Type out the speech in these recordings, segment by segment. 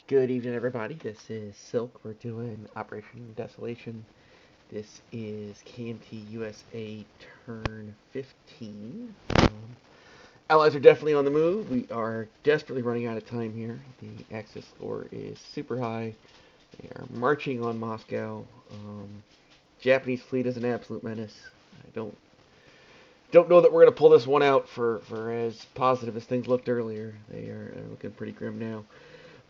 Good evening, everybody. This is Silk. We're doing Operation Desolation. This is KMT USA turn 15. Allies are definitely on the move. We are desperately running out of time here. The Axis score is super high. They are marching on Moscow. Japanese fleet is an absolute menace. I don't know that we're going to pull this one out for as positive as things looked earlier. They are looking pretty grim now.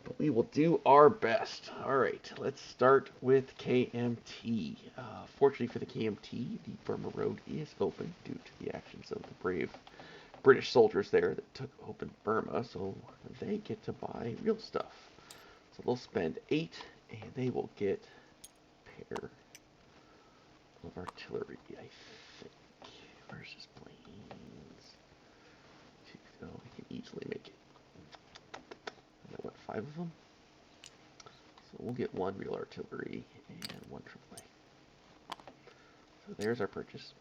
But we will do our best. All right, let's start with KMT. Fortunately for the KMT, the Burma Road is open due to the actions of the brave British soldiers there that took open Burma, so they get to buy real stuff. So they'll spend 8, and they will get a pair of artillery, I think. Where's this planes? Oh, we can easily make it. I got, what, 5 of them? So we'll get 1 real artillery and 1 AAA. So there's our purchase.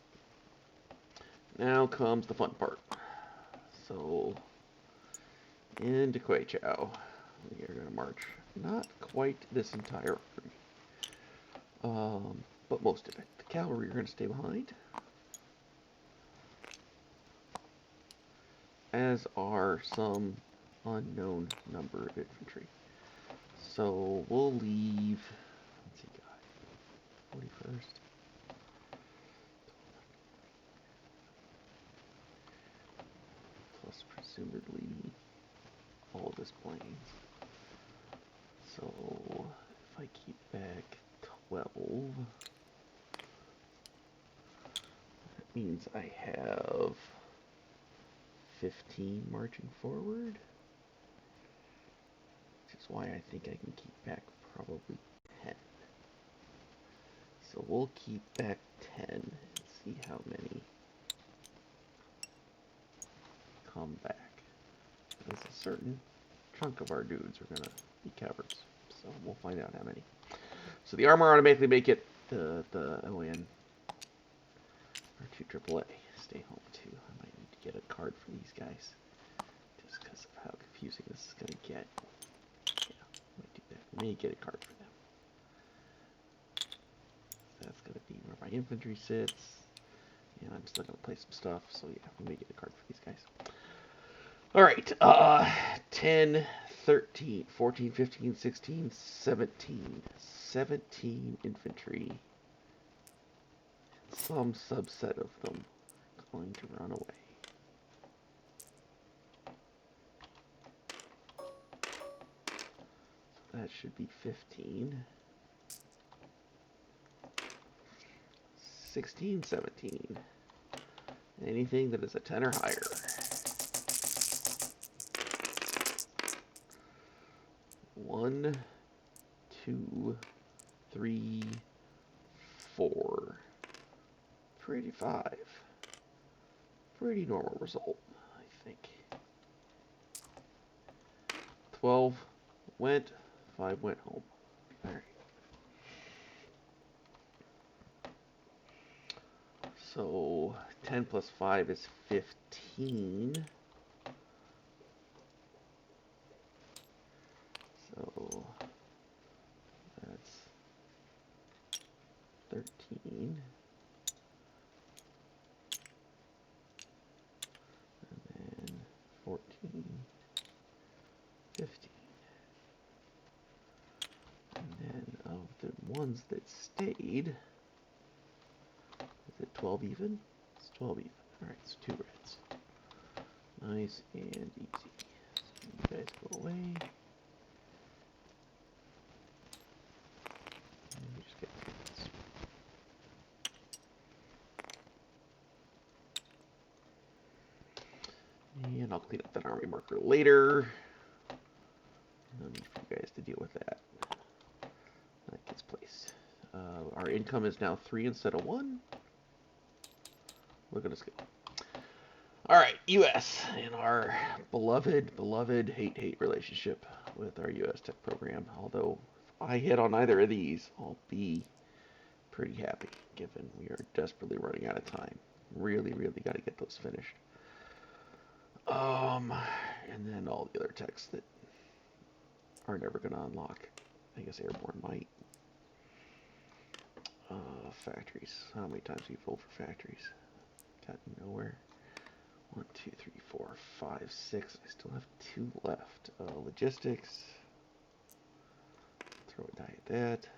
Now comes the fun part. So into Kweichow, we are going to march not quite this entire army, but most of it. The cavalry are going to stay behind, as are some unknown number of infantry. So we'll leave, let's see, God, 41st. Plus presumably all of this planes. So if I keep back 12, that means I have 15 marching forward, which is why I think I can keep back probably 10. So we'll keep back 10 and see how many come back. Because a certain chunk of our dudes are going to be cowards. So we'll find out how many. So the armor automatically make it the ON or 2 AAA. Stay home too. I might need to get a card for these guys. Just because of how confusing this is going to get. Yeah, I might do that. May get a card for them. That's going to be where my infantry sits. And I'm still going to play some stuff. So yeah, we may get a card for these guys. Alright, 10, 13, 14, 15, 16, 17. 17 infantry. Some subset of them going to run away. So that should be 15. 16, 17. Anything that is a 10 or higher. 1, 2, 3, 4. Pretty 5. Pretty normal result, I think. 12 went, 5 went home. Alright. So 10 plus 5 is 15. So that's 13. And then 14, 15. And then of the ones that stayed, is it 12 even? It's 12 even. Alright, it's 2 reds. Nice and easy. So you guys go away. Just get this. And I'll clean up that army marker later. No need for you guys to deal with that. That gets placed. Our income is now 3 instead of 1. Look at us go. Alright, US and our beloved hate relationship with our US tech program. Although, if I hit on either of these, I'll be pretty happy, given we are desperately running out of time. Really got to get those finished. And then all the other techs that are never going to unlock. I guess airborne might. Factories. How many times do you fold for factories? Got nowhere. 1, 2, 3, 4, 5, 6. I still have 2 left. Logistics. Throw a die at that.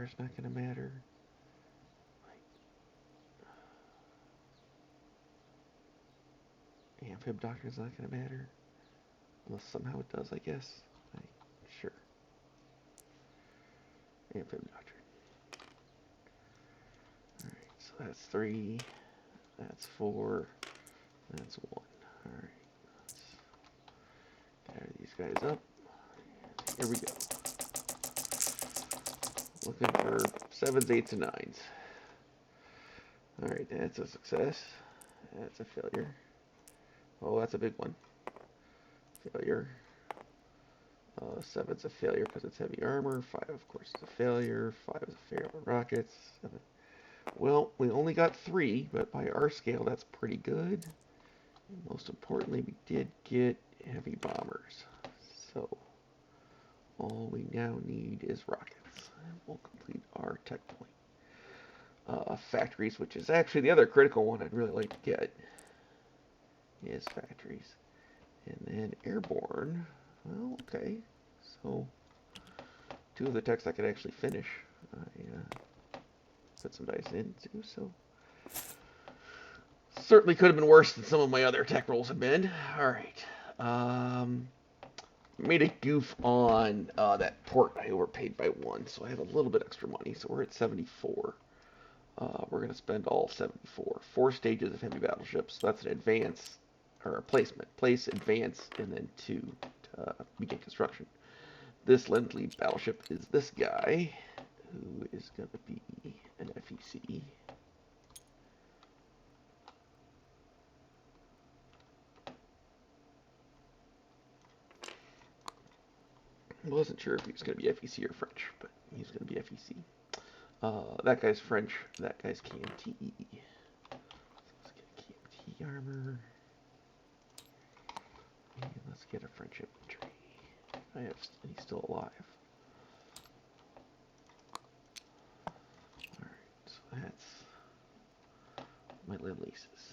Radar's not going to matter. Amphib Doctrine's not going to matter. Unless somehow it does, I guess. Sure. Amphib Doctrine. Alright, so that's 3. That's 4. That's 1. Alright. Let's gather these guys up. Here we go. Looking for 7s, 8s, and 9s. Alright, that's a success. That's a failure. Oh, that's a big one. Failure. 7's a failure because it's heavy armor. 5, of course, is a failure. 5 is a failure on rockets. 7. Well, we only got 3, but by our scale, that's pretty good. And most importantly, we did get heavy bombers. So, all we now need is rockets. And we'll complete our tech point. Factories, which is actually the other critical one I'd really like to get, is factories. And then airborne. Well, okay. So, 2 of the techs I could actually finish. I put some dice into, so certainly could have been worse than some of my other tech rolls have been. Alright. Made a goof on that port. I overpaid by 1, so I have a little bit extra money. So we're at 74. We're going to spend all 74. 4 stages of heavy battleships. So that's an advance, or a placement. Place, advance, and then 2 to begin construction. This Lindley battleship is this guy, who is going to be an FEC. I wasn't sure if he was going to be FEC or French, but he's going to be FEC. That guy's French, that guy's KMT. Let's get KMT armor. And let's get a French infantry. He's still alive. Alright, so that's my limb leases.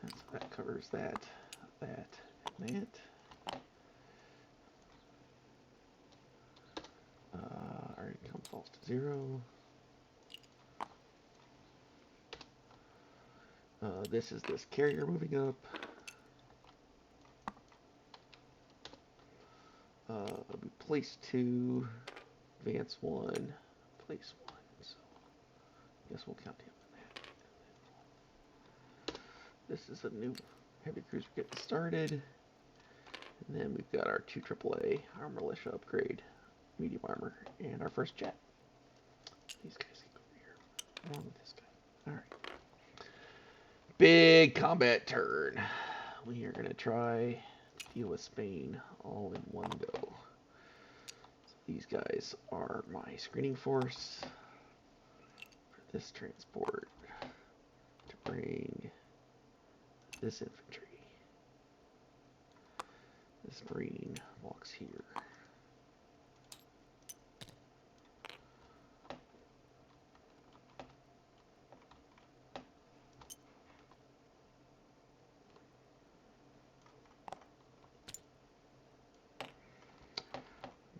And so that covers that, and that. Our income falls to 0. This is this carrier moving up. We place 2, advance 1, place 1. So I guess we'll count him on that. This is a new heavy cruiser getting started. And then we've got our 2 AAA, our militia upgrade, medium armor, and our first jet. These guys can go over here, along with this guy. Alright. Big combat turn. We are going to try to deal with Spain all in one go. So these guys are my screening force for this transport to bring this infantry. This marine walks here.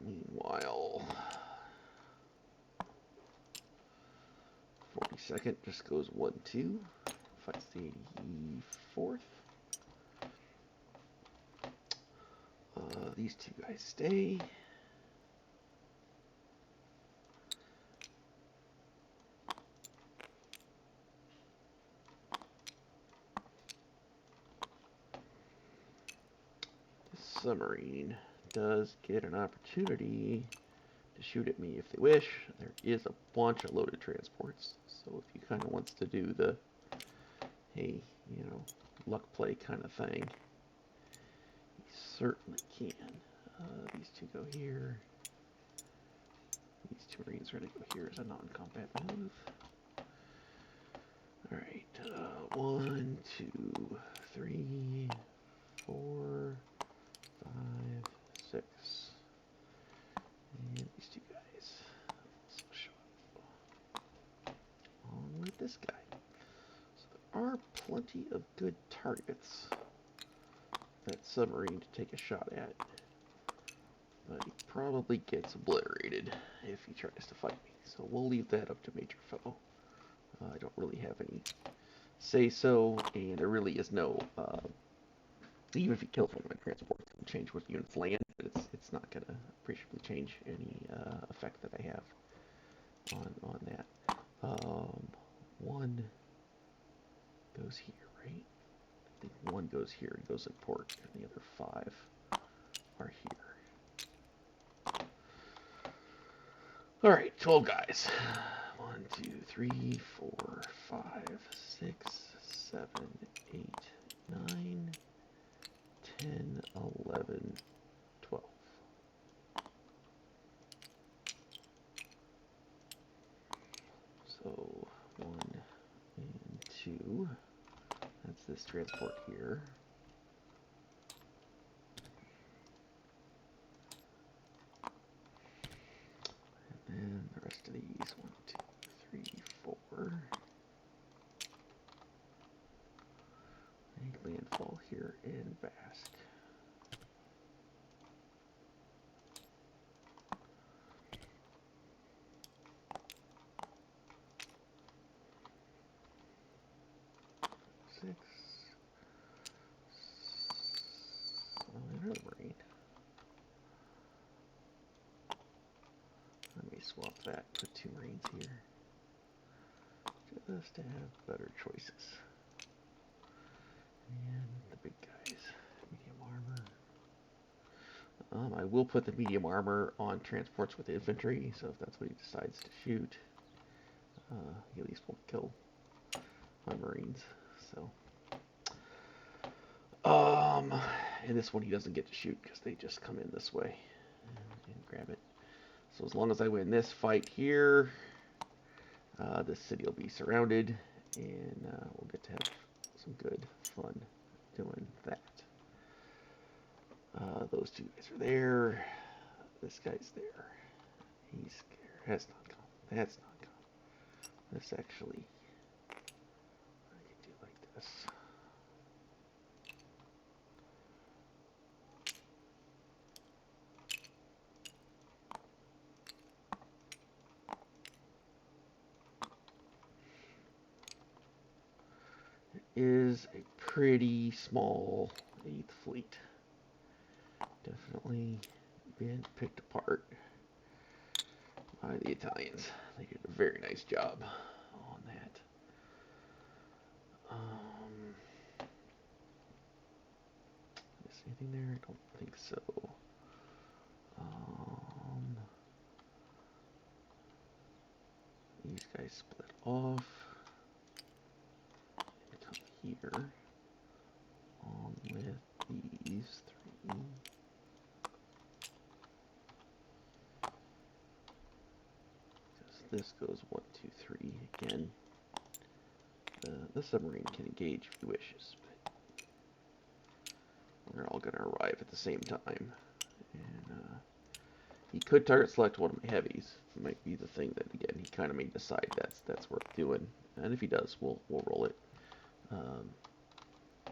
Meanwhile, 42nd just goes 1-2, fights the 84th. These 2 guys stay. This submarine does get an opportunity to shoot at me if they wish. There is a bunch of loaded transports, so if he kind of wants to do the, hey, you know, luck play kind of thing, he certainly can. These 2 go here. Marines are going to go here as a non-combat move. Alright, 1, 2, 3, 4, 5, 6. And these two guys also show up along with this guy. So there are plenty of good targets for that submarine to take a shot at. But he probably gets obliterated if he tries to fight me. So we'll leave that up to Major Foe. I don't really have any say-so, and there really is no, even if he kills one of my transports, it will change what units land, but it's not going to appreciably change any effect that I have on that. One goes here, right? I think one goes here and goes in port, and the other 5 are here. Alright, 12 guys. 1, 2, 3, 4, 5, 6, 7, 8, 9, 10, 11, 12. So 1 and 2. That's this transport here. And then the rest of these 1, 2, 3, 4. Make landfall here in Basque. Six. Another Marine. Let me swap that. Put 2 Marines here. Just to have better choices. And the big guys. Medium armor. I will put the medium armor on transports with infantry, so if that's what he decides to shoot, he at least won't kill my Marines. So, and this one he doesn't get to shoot because they just come in this way and grab it. So as long as I win this fight here, this city will be surrounded, and we'll get to have some good fun doing that. Those two guys are there. This guy's there. He's scared. That's not common. That's not common. This actually, I can do like this. It is a pretty small 8th Fleet. Definitely been picked apart by the Italians. They did a very nice job on that. Is anything there? I don't think so. These guys split off and come here along with these 3. This goes 1, 2, 3 again. The submarine can engage if he wishes, but we're all going to arrive at the same time. And he could target select one of my heavies. It might be the thing that, again, he kind of may decide that's worth doing. And if he does, we'll roll it.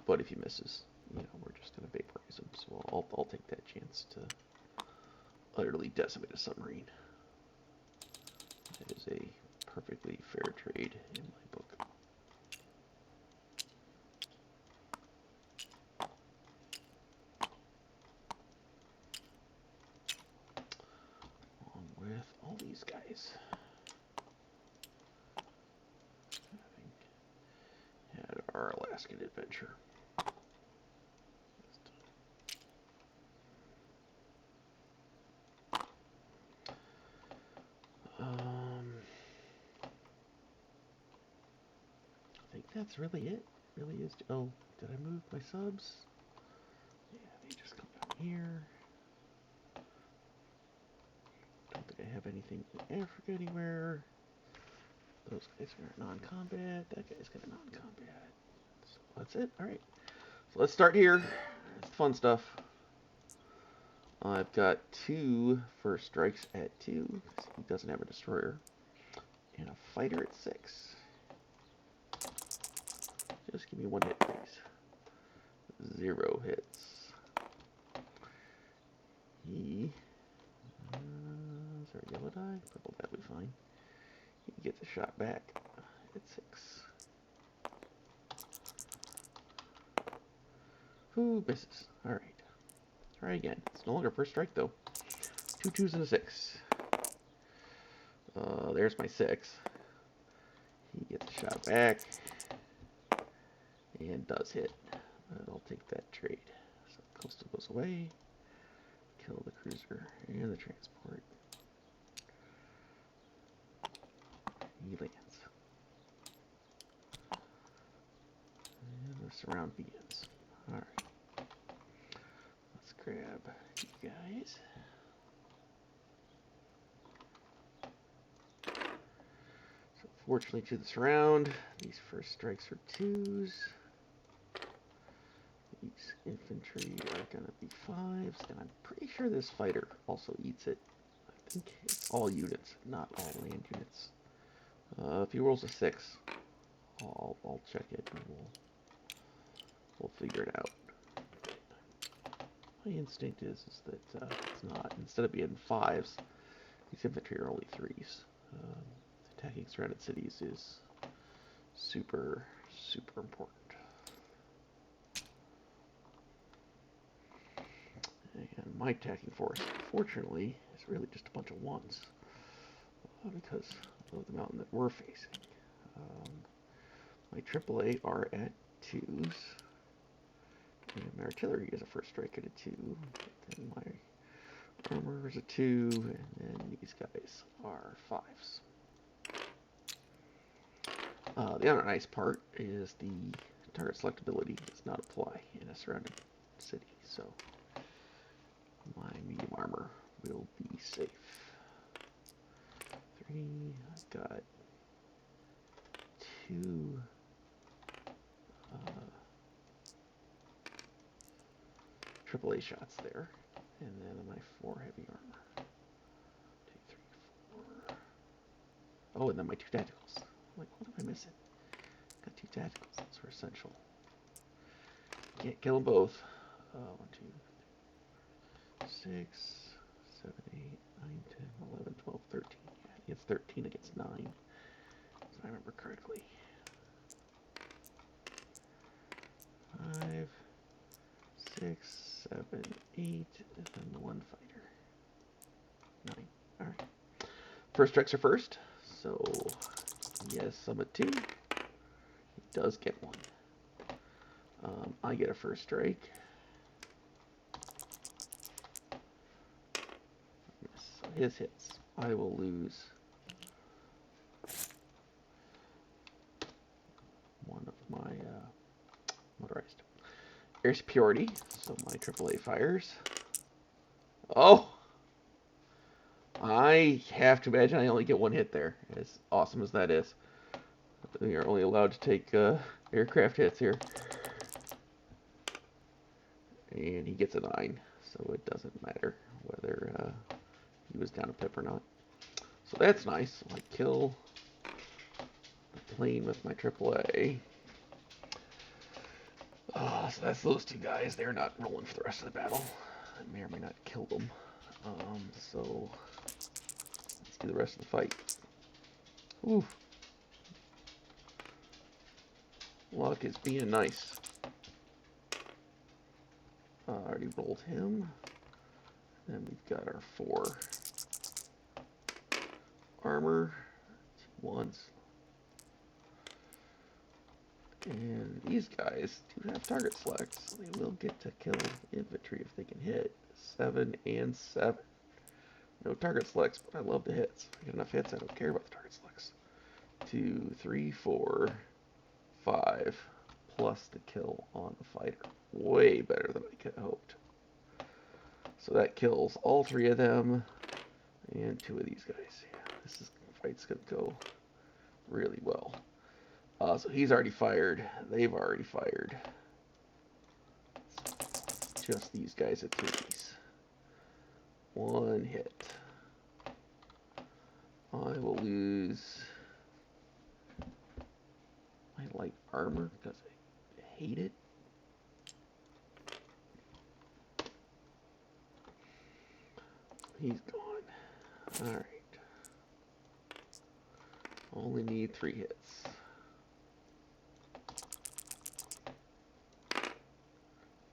But if he misses, we're just going to vaporize him. So I'll take that chance to utterly decimate a submarine. It is a perfectly fair trade in my book. Along with all these guys. Having had our Alaskan adventure. I think that's really it. It really is. Oh, did I move my subs? Yeah, they just come down here. Don't think I have anything in Africa anywhere. Those guys are non-combat. That guy's got a non-combat. So that's it. All right. So let's start here. It's the fun stuff. I've got 2 first strikes at 2 because he doesn't have a destroyer, and a fighter at 6. Just give me 1 hit, please. 0 hits. He is there a yellow die? Purple die will be fine. He gets a shot back at 6. Who misses? All right. Try again. It's no longer first strike though. 2 2s and a 6. There's my 6. He gets a shot back and does hit. But I'll take that trade. So coastal goes away. Kill the cruiser and the transport. He lands. And the surround begins. Alright. Let's grab you guys. So fortunately to the surround, these first strikes are 2s. These infantry are going to be 5s, and I'm pretty sure this fighter also eats it. I think it's all units, not all land units. If he rolls a 6, I'll check it and we'll figure it out. My instinct is that it's not. Instead of being 5s, these infantry are only 3s. Attacking surrounded cities is super, super important. And my attacking force, fortunately, is really just a bunch of 1s. Because of the mountain that we're facing. My AAA are at 2s. And my artillery is a first strike at a 2. Then my armor is a 2. And then these guys are 5s. The other nice part is the target selectability does not apply in a surrounded city. So my medium armor will be safe. 3, I've got 2 AAA shots there, and then my 4 heavy armor. 2, 3, 4. Oh, and then my 2 tacticals. I'm like, what am I missing? Got 2 tacticals. Those are essential. Can't kill them both. 1, 2, 3, 6, 7, 8, 9, 10, 11, 12, 13. Yeah, he gets 13 against 9. If I remember correctly. 5, 6, 7, 8, and then 1 fighter. 9. Alright. First strikes are first, so yes, I'm at 2. He does get 1. I get a first strike. Yes, so his hits. I will lose 1 of my motorized. Air superiority, so my AAA fires. Oh! I have to imagine I only get 1 hit there, as awesome as that is. You're only allowed to take aircraft hits here. And he gets a 9, so it doesn't matter whether he was down a pip or not. So that's nice. I kill the plane with my AAA. So that's those 2 guys. They're not rolling for the rest of the battle. I may or may not kill them. So let's do the rest of the fight. Ooh. Luck is being nice. I already rolled him. Then we've got our 4 armor, 2 1s. And these guys do have target selects. They will get to kill infantry if they can hit. 7 and 7. No target selects, but I love the hits. If I get enough hits, I don't care about the target selects. 2, 3, 4, 5, plus the kill on the fighter. Way better than I could have hoped. So that kills all 3 of them. And two of these guys. Yeah, fight's gonna go really well. So he's already fired. They've already fired. Just these guys at threes. One hit. I will lose my light armor because I hate it. He's gone. Alright. Only need 3 hits.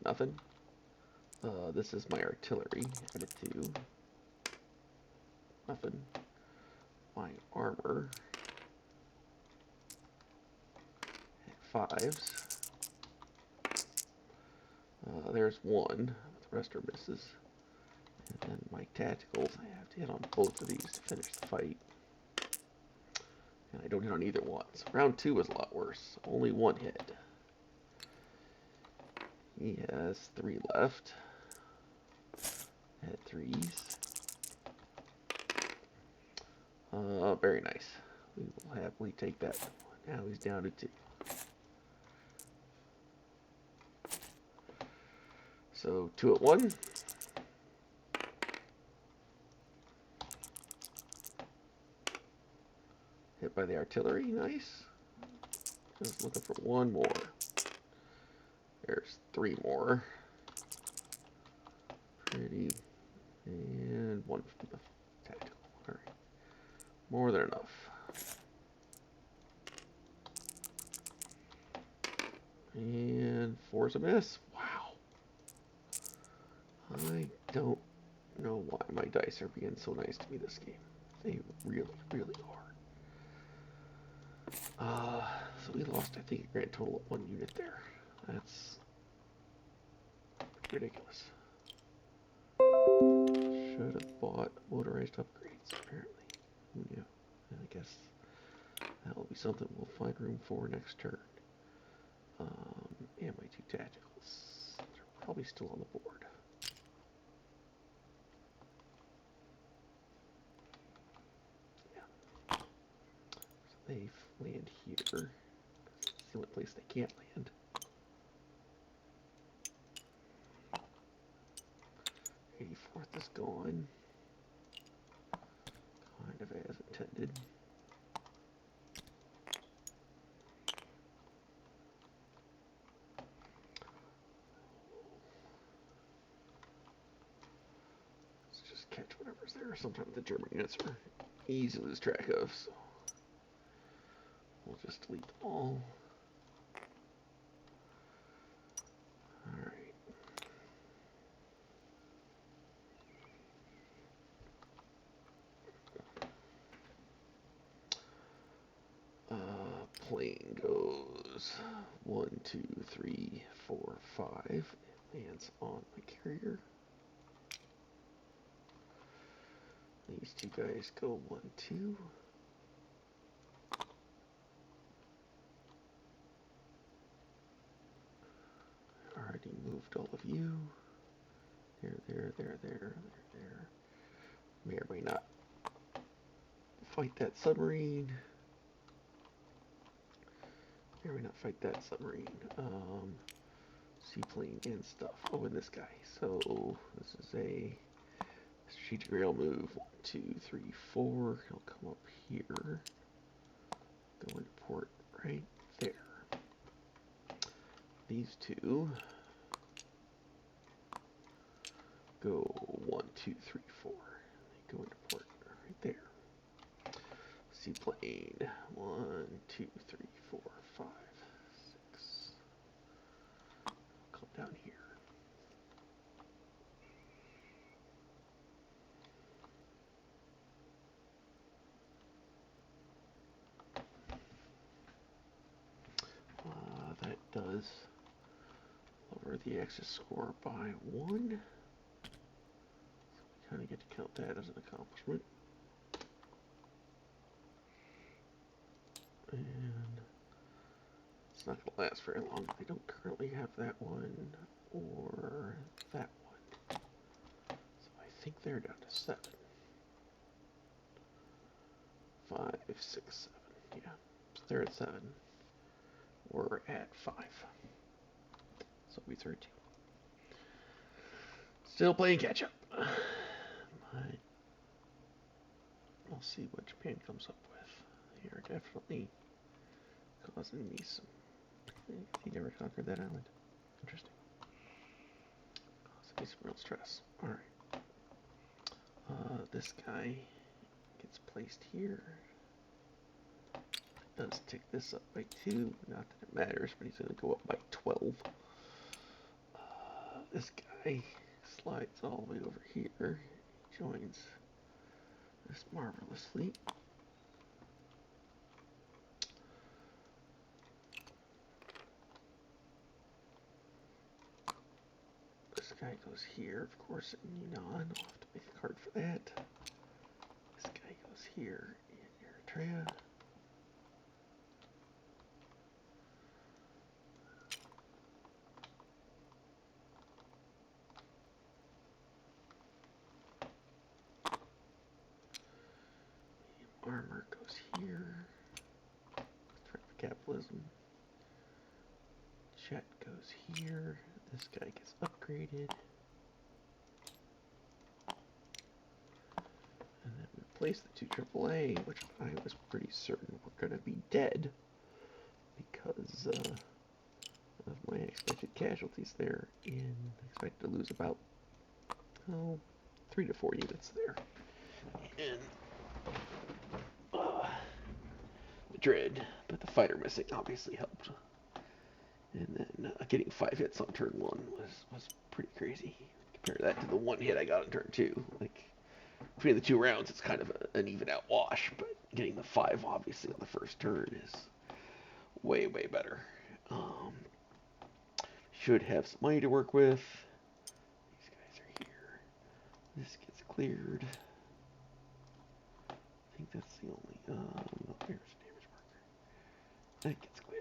Nothing. This is my artillery at a 2. Nothing. My armor at 5s. There's 1. The rest are misses. And then my tacticals, I have to hit on both of these to finish the fight. And I don't hit on either one. So round 2 was a lot worse. Only 1 hit. He has 3 left. At 3s. Very nice. We will happily take that one. Now he's down to 2. So 2 at 1. Hit by the artillery, nice. Just looking for 1 more. There's 3 more. Pretty. And 1 from the tactical. Alright. More than enough. And 4's a miss. Wow. I don't know why my dice are being so nice to me this game. They really, really are. So we lost, I think, a grand total of 1 unit there. That's ridiculous. Should have bought motorized upgrades, apparently. Who knew? And I guess that'll be something we'll find room for next turn. And my 2 tacticals. They're probably still on the board. Yeah. So they land here. It's the only place they can't land. '84th is gone. Kind of as intended. Let's just catch whatever's there. Sometimes the German units are easy to lose track of, so we'll just delete them all. Alright. Plane goes 1, 2, 3, 4, 5. It lands on my carrier. These 2 guys go 1, 2. Already moved all of you. There. May or may not fight that submarine. May or may not fight that submarine. Seaplane and stuff. Oh, and this guy. So this is a strategic rail move. 1, 2, 3, 4. He'll come up here. Go into port right there. These 2 go 1, 2, 3, 4. They go into port right there. Seaplane 1, 2, 3, 4, 5, 6. Come down here. That does lower the Axis score by 1. So we kind of get to count that as an accomplishment. And it's not going to last very long. I don't currently have that one or that one. So I think they're down to 7. 5, 6, 7. Yeah. So they're at 7. We're at 5. So we 13. Still playing catch up. But we'll see what Japan comes up with. They are definitely causing me some. He never conquered that island. Interesting. Causing me some real stress. Alright. This guy gets placed here. Does tick this up by 2. Not that it matters, but he's going to go up by 12. This guy slides all the way over here. He joins this marvelous fleet. This guy goes here, of course, in Yunnan. I'll have to make a card for that. This guy goes here in Eritrea. Armor goes here. Threat of capitalism. Jet goes here. This guy gets upgraded. And then we replace the 2 AAA, which I was pretty certain were going to be dead because of my expected casualties there. And I expect to lose about 3 to 4 units there. And Madrid, but the fighter missing obviously helped. And then getting 5 hits on turn 1 was pretty crazy. Compare that to the 1 hit I got on turn 2. Like, between the 2 rounds, it's kind of an even out wash, but getting the 5 obviously on the first turn is way, way better. Should have some money to work with. These guys are here. This gets cleared. I think that's the only, no, there's a damage marker. That gets cleared.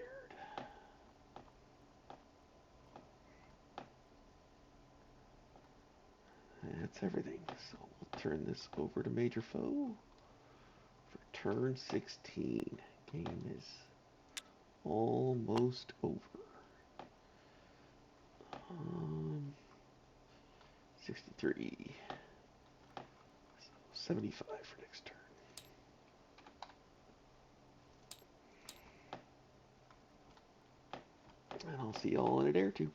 That's everything. So we'll turn this over to Major Foe for turn 16. Game is almost over. 63. So 75 for next turn. And I'll see y'all in a day or two.